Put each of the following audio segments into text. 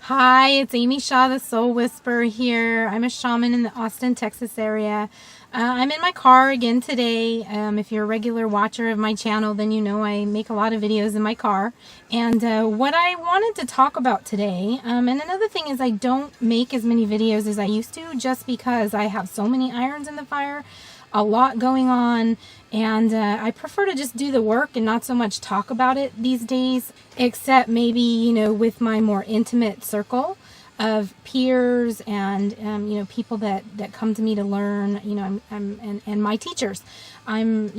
Hi, it's Amy Shaw, the Soul Whisperer here. I'm a shaman in the Austin, Texas area. I'm in my car again today. If you're a regular watcher of my channel, then you know I make a lot of videos in my car. And what I wanted to talk about today, and another thing is I don't make as many videos as I used to just because I have so many irons in the fire, a lot going on, and I prefer to just do the work and not so much talk about it these days, except maybe, with my more intimate circle of peers and, people that come to me to learn, and my teachers. I'm,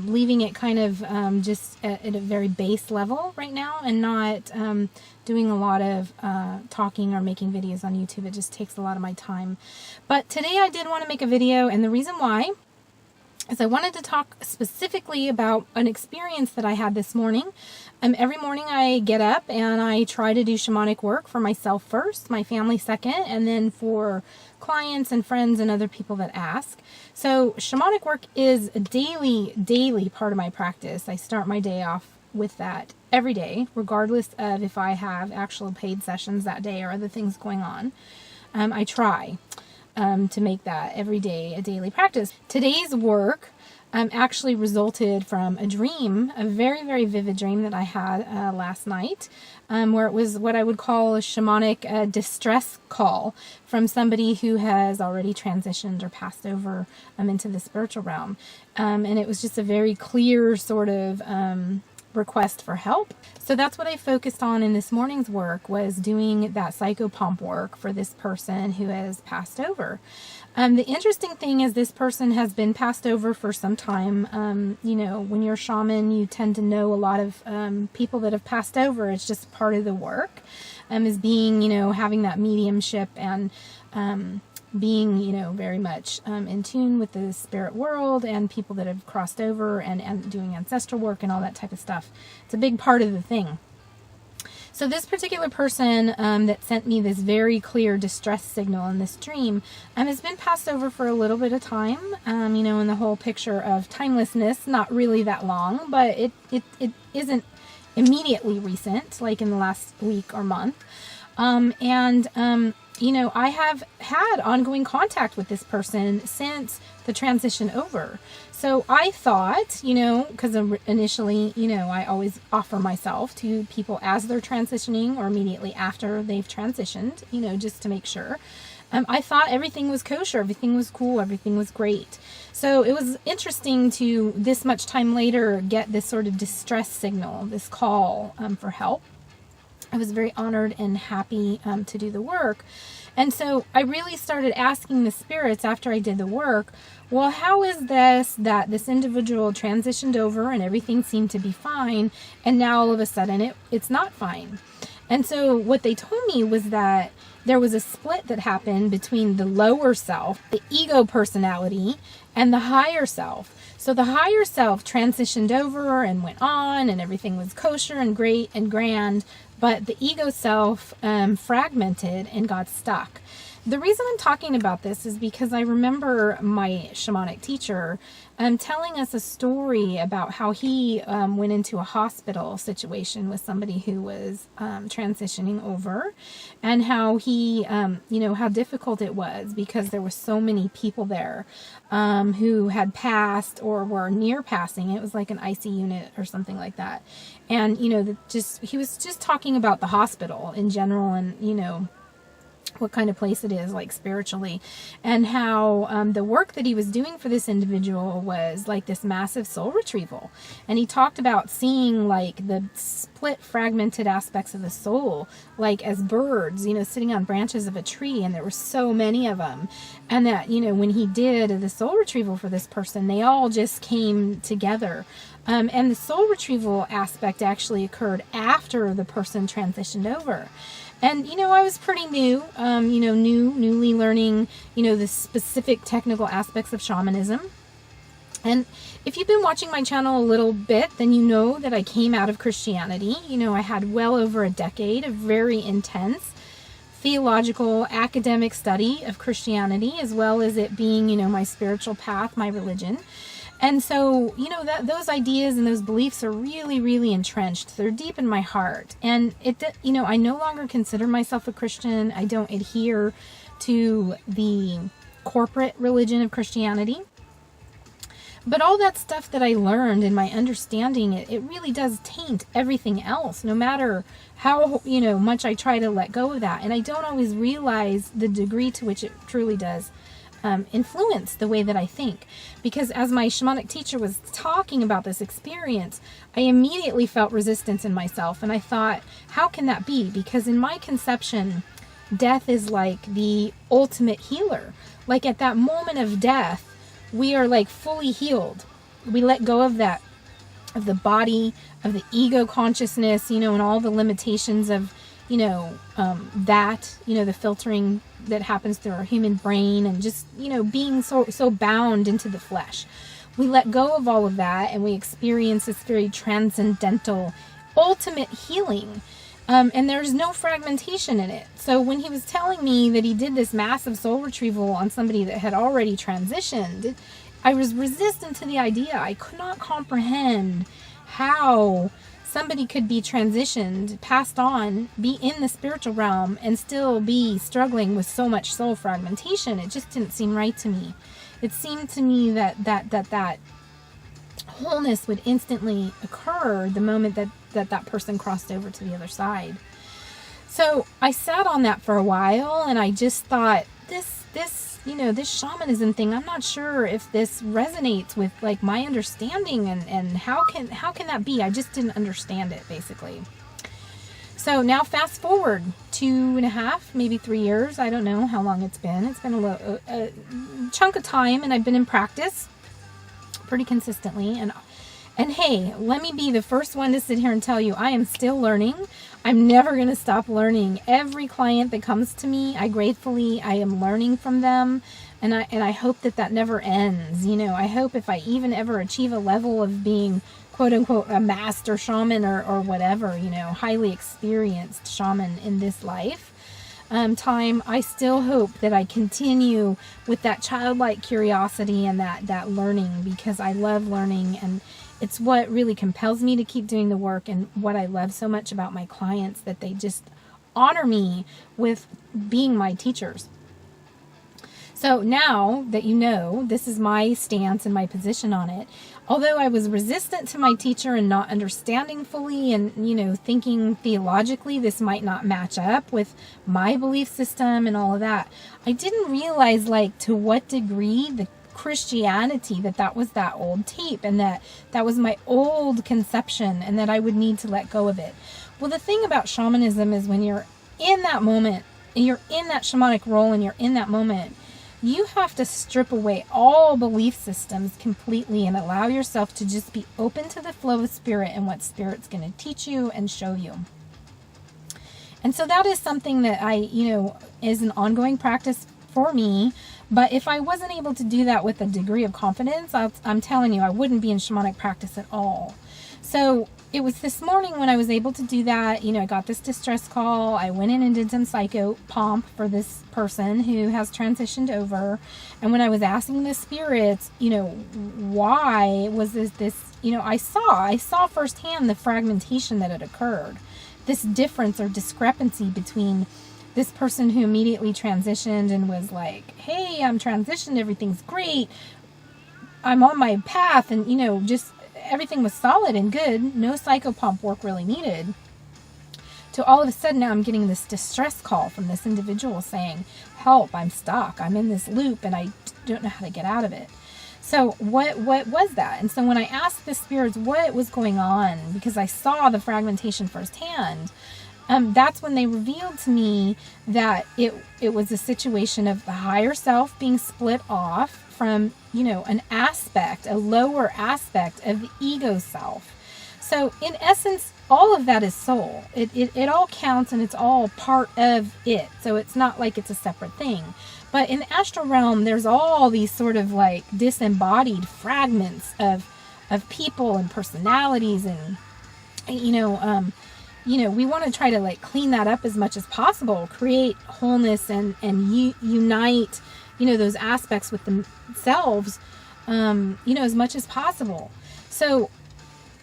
leaving it kind of just at a very base level right now and not doing a lot of talking or making videos on YouTube. It just takes a lot of my time. But today I did want to make a video, and the reason why is I wanted to talk specifically about an experience that I had this morning. Every morning I get up and I try to do shamanic work for myself first, my family second, and then for clients and friends and other people that ask. So shamanic work is a daily part of my practice. I start my day off with that every day, regardless of if I have actual paid sessions that day or other things going on. I try to make that every day a daily practice. Today's work actually resulted from a dream, a very, very vivid dream that I had last night, where it was what I would call a shamanic distress call from somebody who has already transitioned or passed over into the spiritual realm. And it was just a very clear sort of request for help. So that's what I focused on in this morning's work, was doing that psychopomp work for this person who has passed over. The interesting thing is this person has been passed over for some time. When you're a shaman, you tend to know a lot of people that have passed over. It's just part of the work, is being, having that mediumship and being, very much in tune with the spirit world and people that have crossed over and doing ancestral work and all that type of stuff. It's a big part of the thing. So this particular person that sent me this very clear distress signal in this dream has been passed over for a little bit of time, in the whole picture of timelessness, not really that long, but it isn't immediately recent, like in the last week or month. I have had ongoing contact with this person since the transition over. So I thought, because initially, I always offer myself to people as they're transitioning or immediately after they've transitioned, just to make sure. I thought everything was kosher, everything was cool, everything was great. So it was interesting to, this much time later, get this sort of distress signal, this call for help. I was very honored and happy to do the work. And so I really started asking the spirits after I did the work, well, how is this that this individual transitioned over and everything seemed to be fine, and now all of a sudden it's not fine? And so what they told me was that there was a split that happened between the lower self, the ego personality, and the higher self. So the higher self transitioned over and went on, and everything was kosher and great and grand, but the ego self fragmented and got stuck. The reason I'm talking about this is because I remember my shamanic teacher telling us a story about how he went into a hospital situation with somebody who was transitioning over, and how he, how difficult it was because there were so many people there who had passed or were near passing. It was like an IC unit or something like that. And, he was just talking about the hospital in general and, what kind of place it is, like spiritually, and how the work that he was doing for this individual was like this massive soul retrieval. And he talked about seeing like the split, fragmented aspects of the soul, like as birds, sitting on branches of a tree, and there were so many of them. And that, when he did the soul retrieval for this person, they all just came together. And the soul retrieval aspect actually occurred after the person transitioned over. And, I was pretty new, newly learning, the specific technical aspects of shamanism. And if you've been watching my channel a little bit, then you know that I came out of Christianity. I had well over a decade of very intense theological, academic study of Christianity, as well as it being, my spiritual path, my religion. And so, that those ideas and those beliefs are really, really entrenched. They're deep in my heart. And I no longer consider myself a Christian. I don't adhere to the corporate religion of Christianity. But all that stuff that I learned and my understanding, it really does taint everything else, no matter how, much I try to let go of that. And I don't always realize the degree to which it truly does influence the way that I think. Because as my shamanic teacher was talking about this experience, I immediately felt resistance in myself. And I thought, how can that be? Because in my conception, death is like the ultimate healer. Like at that moment of death, we are like fully healed. We let go of that, of the body, of the ego consciousness, and all the limitations of, the filtering that happens through our human brain, and just, being so bound into the flesh. We let go of all of that, and we experience this very transcendental, ultimate healing. And there's no fragmentation in it. So when he was telling me that he did this massive soul retrieval on somebody that had already transitioned, I was resistant to the idea. I could not comprehend how somebody could be transitioned, passed on, be in the spiritual realm, and still be struggling with so much soul fragmentation. It just didn't seem right to me. It seemed to me that wholeness would instantly occur the moment that person crossed over to the other side. So I sat on that for a while, and I just thought, this shamanism thing, I'm not sure if this resonates with like my understanding, and how can that be? I just didn't understand it, basically. So now fast forward 2.5, maybe 3 years. I don't know how long it's been. It's been a chunk of time, and I've been in practice pretty consistently. And hey, let me be the first one to sit here and tell you, I am still learning. I'm never going to stop learning. Every client that comes to me, I am learning from them. And I hope that never ends. I hope if I even ever achieve a level of being, quote unquote, a master shaman or whatever, highly experienced shaman in this life time, I still hope that I continue with that childlike curiosity and that learning, because I love learning, and it's what really compels me to keep doing the work, and what I love so much about my clients, that they just honor me with being my teachers. So now that this is my stance and my position on it. Although I was resistant to my teacher and not understanding fully, and, thinking theologically this might not match up with my belief system and all of that, I didn't realize to what degree the Christianity, that was that old tape, and that was my old conception, and that I would need to let go of it. Well, the thing about shamanism is, when you're in that moment, and you're in that shamanic role, and you're in that moment, you have to strip away all belief systems completely and allow yourself to just be open to the flow of spirit and what spirit's going to teach you and show you. And so that is something that is an ongoing practice for me. But if I wasn't able to do that with a degree of confidence, I'm telling you, I wouldn't be in shamanic practice at all. So it was this morning when I was able to do that. I got this distress call. I went in and did some psycho pomp for this person who has transitioned over. And when I was asking the spirits, why was this, I saw firsthand the fragmentation that had occurred. This difference or discrepancy between this person who immediately transitioned and was like, hey, I'm transitioned, everything's great, I'm on my path, and, just everything was solid and good, no psychopomp work really needed, to all of a sudden now I'm getting this distress call from this individual saying, help, I'm stuck, I'm in this loop, and I don't know how to get out of it. So what was that? And so when I asked the spirits what was going on, because I saw the fragmentation firsthand, that's when they revealed to me that it was a situation of the higher self being split off from, an aspect, a lower aspect of the ego self. So in essence, all of that is soul. It all counts, and it's all part of it. So it's not like it's a separate thing. But in the astral realm, there's all these sort of disembodied fragments of people and personalities, and we want to try to clean that up as much as possible, create wholeness and unite, those aspects with themselves. as much as possible. So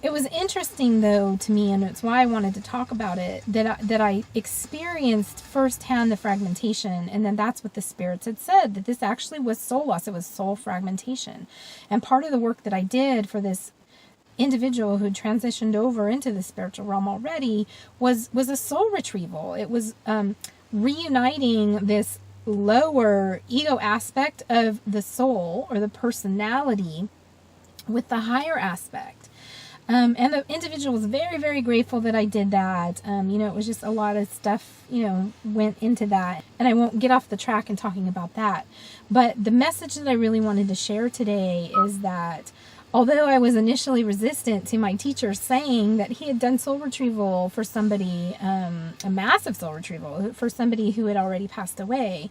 it was interesting, though, to me, and it's why I wanted to talk about it, that I experienced firsthand the fragmentation, and then that's what the spirits had said, that this actually was soul loss. It was soul fragmentation. And part of the work that I did for this individual who transitioned over into the spiritual realm already was a soul retrieval. It was reuniting this lower ego aspect of the soul or the personality with the higher aspect. And the individual was very, very grateful that I did that. It was just a lot of stuff, went into that. And I won't get off the track in talking about that. But the message that I really wanted to share today is that although I was initially resistant to my teacher saying that he had done soul retrieval for somebody, a massive soul retrieval for somebody who had already passed away,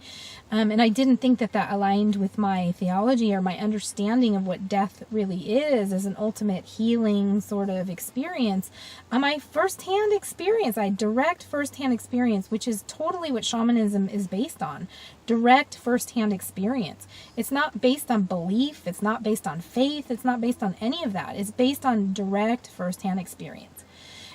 and I didn't think that aligned with my theology or my understanding of what death really is as an ultimate healing sort of experience, my firsthand experience, direct firsthand experience, which is totally what shamanism is based on. Direct firsthand experience. It's not based on belief. It's not based on faith. It's not based on any of that. It's based on direct firsthand experience.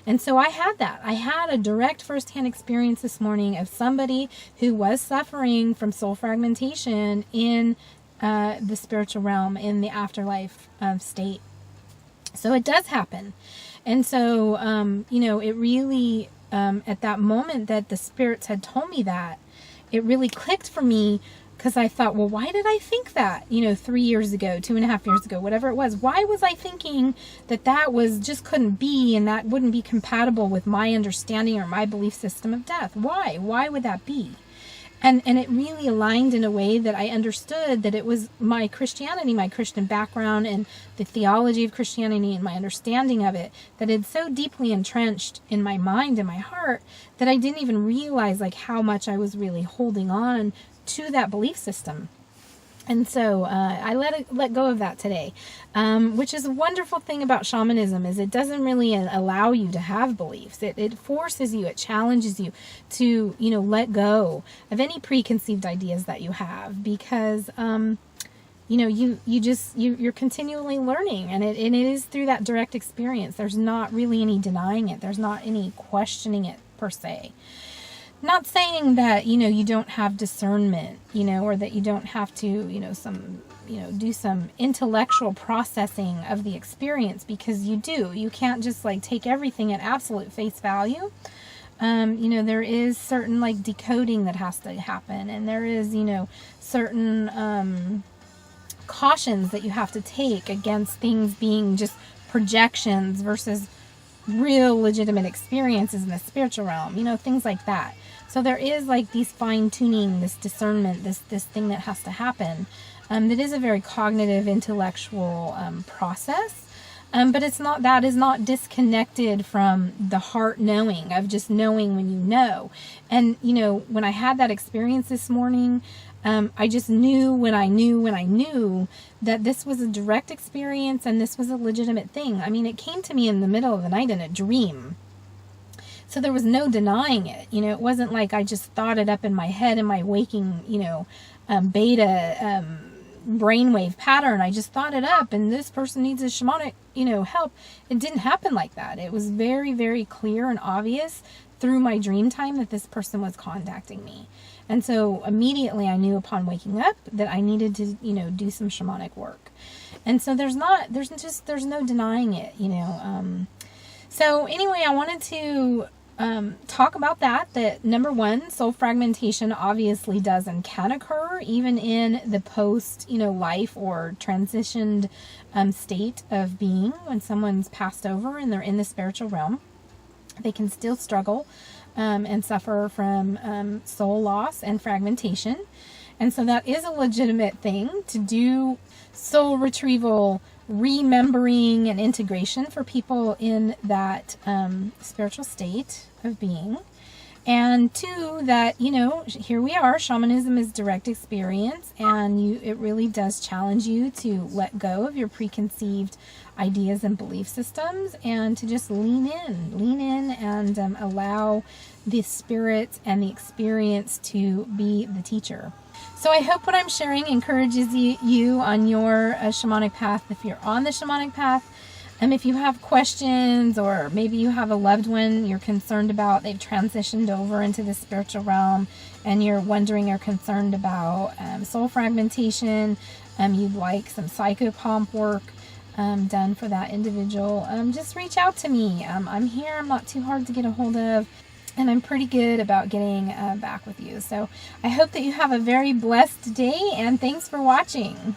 And so I had that. I had a direct firsthand experience this morning of somebody who was suffering from soul fragmentation in the spiritual realm, in the afterlife state. So it does happen. And so, it really, at that moment that the spirits had told me that, it really clicked for me, because I thought, well, why did I think that, 3 years ago, 2.5 years ago, whatever it was? Why was I thinking that was just couldn't be, and that wouldn't be compatible with my understanding or my belief system of death? Why? Why would that be? And it really aligned in a way that I understood that it was my Christianity, my Christian background, and the theology of Christianity and my understanding of it that had so deeply entrenched in my mind and my heart that I didn't even realize how much I was really holding on to that belief system. And so I let go of that today, which is a wonderful thing about shamanism, is it doesn't really allow you to have beliefs. It forces you, it challenges you to, let go of any preconceived ideas that you have, because, you're continually learning, and it is through that direct experience. There's not really any denying it. There's not any questioning it per se. Not saying that, you don't have discernment, or that you don't have to, do some intellectual processing of the experience, because you do. You can't just take everything at absolute face value. There is certain decoding that has to happen, and there is, certain cautions that you have to take against things being just projections versus real legitimate experiences in the spiritual realm, things like that. So there is these fine-tuning, this discernment, this thing that has to happen. That is a very cognitive, intellectual process. But that is not disconnected from the heart knowing, of just knowing when you know. And, when I had that experience this morning, I just knew when I knew that this was a direct experience and this was a legitimate thing. I mean, it came to me in the middle of the night in a dream. So there was no denying it. It wasn't like I just thought it up in my head in my waking, beta brainwave pattern. I just thought it up, and this person needs a shamanic, help. It didn't happen like that. It was very, very clear and obvious through my dream time that this person was contacting me. And so immediately I knew upon waking up that I needed to, do some shamanic work. And so there's no denying it, So anyway, I wanted to talk about that number one, soul fragmentation obviously does and can occur even in the post, life or transitioned state of being. When someone's passed over and they're in the spiritual realm, they can still struggle and suffer from soul loss and fragmentation. And so that is a legitimate thing to do soul retrieval, remembering, and integration for people in that spiritual state of being. And two, that, you know, here we are, shamanism is direct experience, and it really does challenge you to let go of your preconceived ideas and belief systems, and to just lean in and allow the spirit and the experience to be the teacher. So I hope what I'm sharing encourages you on your shamanic path, if you're on the shamanic path. If you have questions, or maybe you have a loved one you're concerned about, they've transitioned over into the spiritual realm, and you're wondering or concerned about soul fragmentation, you'd like some psychopomp work done for that individual, just reach out to me. I'm here. I'm not too hard to get a hold of, and I'm pretty good about getting back with you. So I hope that you have a very blessed day, and thanks for watching.